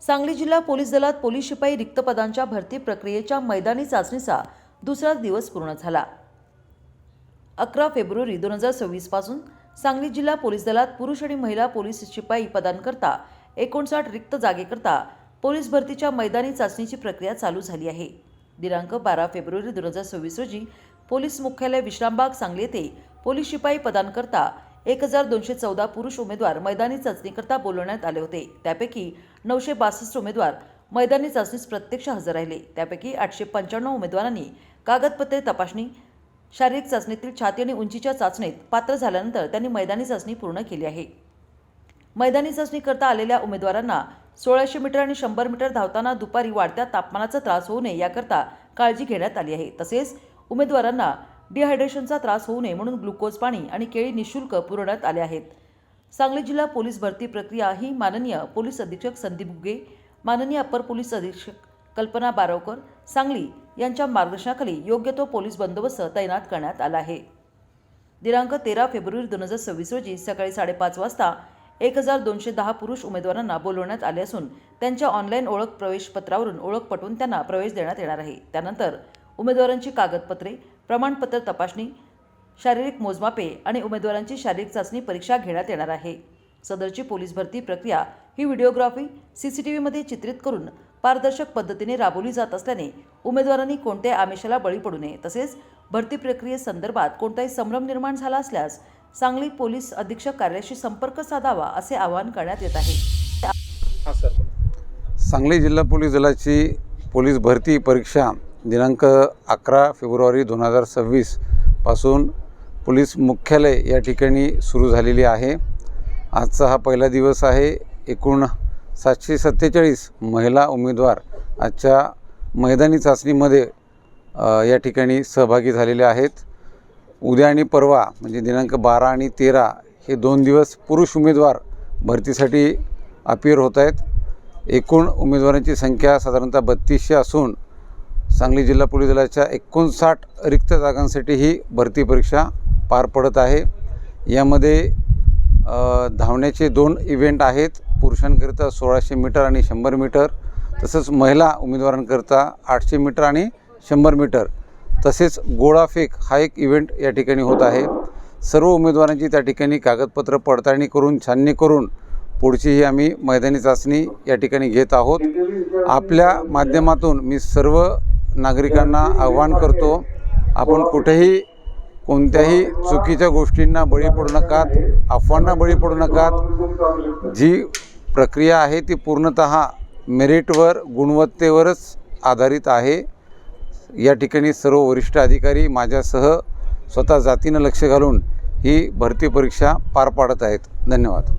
सांगली जिल्हा पोलीस दलात पोलीस शिपाई रिक्त पदांच्या भरती प्रक्रियेच्या मैदानी चाचणीचा दुसरा दिवस पूर्ण झाला। 11 फेब्रुवारी 2026 पासून सांगली जिल्हा पोलीस दलात पुरुष आणि महिला पोलीस शिपाई पदांकरता 59 रिक्त जागेकरता पोलीस भरतीच्या मैदानी चाचणीची प्रक्रिया चालू झाली आहे। दिनांक 12 फेब्रुवारी 2026 रोजी पोलीस मुख्यालय विश्रामबाग सांगली येथे पोलीस शिपाई पदांकरता 1214 पुरुष उमेदवार मैदानी चाचणीकरता बोलवण्यात आले होते। त्यापैकी 962 उमेदवार मैदानी चाचणीस प्रत्यक्ष हजर राहिले। त्यापैकी 895 उमेदवारांनी कागदपत्रे तपासणी, शारीरिक चाचणीतील छाती आणि उंचीच्या चाचणीत पात्र झाल्यानंतर त्यांनी मैदानी चाचणी पूर्ण केली आहे। मैदानी चाचणी करता आलेल्या उमेदवारांना 1600 मीटर आणि 100 मीटर धावताना दुपारी वाढत्या तापमानाचा त्रास होऊ नये याकरता काळजी घेण्यात आली आहे। तसेच उमेदवारांना डिहायड्रेशनचा त्रास होऊ नये म्हणून ग्लुकोज पाणी आणि केळी निःशुल्क पुरवण्यात आले आहेत। सांगली जिल्हा पोलीस भरती प्रक्रिया ही माननीय पोलीस अधीक्षक संदीप गुगे, माननीय अपर पोलीस अधीक्षक कल्पना बारावकर सांगली यांच्या मार्गदर्शनाखाली योग्य तो पोलीस बंदोबस्त तैनात करण्यात आला आहे। दिनांक 13 फेब्रुवारी 2026 रोजी सकाळी 5:30 वाजता 1210 पुरुष उमेदवारांना बोलवण्यात आले असून त्यांच्या ऑनलाईन ओळख प्रवेश पत्रावरून ओळख पटवून त्यांना प्रवेश देण्यात येणार आहे। त्यानंतर उमेदवारांची कागदपत्रे, प्रमाणपत्र तपासणी, शारीरिक मोजमापे आणि उमेदवारांची शारीरिक चाचणी परीक्षा घेण्यात येणार आहे। सदरची पोलीस भरती प्रक्रिया ही व्हिडिओग्राफी CCTVमध्ये चित्रित करून पारदर्शक पद्धतीने राबवली जात असल्याने उमेदवारांनी कोणत्याही आमिषाला बळी पडू नये। तसेच भरती प्रक्रियेसंदर्भात कोणताही संभ्रम निर्माण झाला असल्यास सांगली पोलीस अधीक्षक कार्यालयाशी संपर्क साधावा असे आवाहन करण्यात येत आहे। सांगली जिल्हा पोलीस दलाची पोलीस भरती परीक्षा दिनांक 11 फेब्रुवारी 2026 पासून पोलीस मुख्यालय या ठिकाणी सुरू झालेली आहे। आजचा हा पहिला दिवस आहे। एकूण 747 महिला उमेदवार आजच्या मैदानी चाचणीमध्ये या ठिकाणी सहभागी झालेले आहेत। उद्या आणि परवा म्हणजे दिनांक 12 आणि 13 हे 2 दिवस पुरुष उमेदवार भरतीसाठी अपीयर होत आहेत। एकूण उमेदवारांची संख्या साधारणतः 3200 असून सांगली जिल्हा पोलीस दलाच्या 59 रिक्त जागांसाठी ही भरती परीक्षा पार पडत आहे। यामध्ये धावण्याचे 2 इव्हेंट आहेत। पुरुषांकरिता 1600 मीटर आणि 100 मीटर, तसंच महिला उमेदवारांकरिता 800 मीटर आणि 100 मीटर, तसेच गोळाफेक हा एक इव्हेंट या ठिकाणी होत आहे। सर्व उमेदवारांची त्या ठिकाणी कागदपत्र पडताळणी करून छाननी करून पुढची ही आम्ही मैदानी चाचणी या ठिकाणी घेत आहोत। आपल्या माध्यमातून मी सर्व नागरिकांना आवाहन करतो, आपण कुठेही कोणत्याही चुकीच्या गोष्टींना बळी पडू नकात, अफवांना बळी पडू नकात। जी प्रक्रिया आहे ती पूर्णतः मेरिटवर, गुणवत्तेवरच आधारित आहे। या ठिकाणी सर्व वरिष्ठ अधिकारी माझ्यासह स्वतः जातीनं लक्ष घालून ही भरती परीक्षा पार पाडत आहेत। धन्यवाद।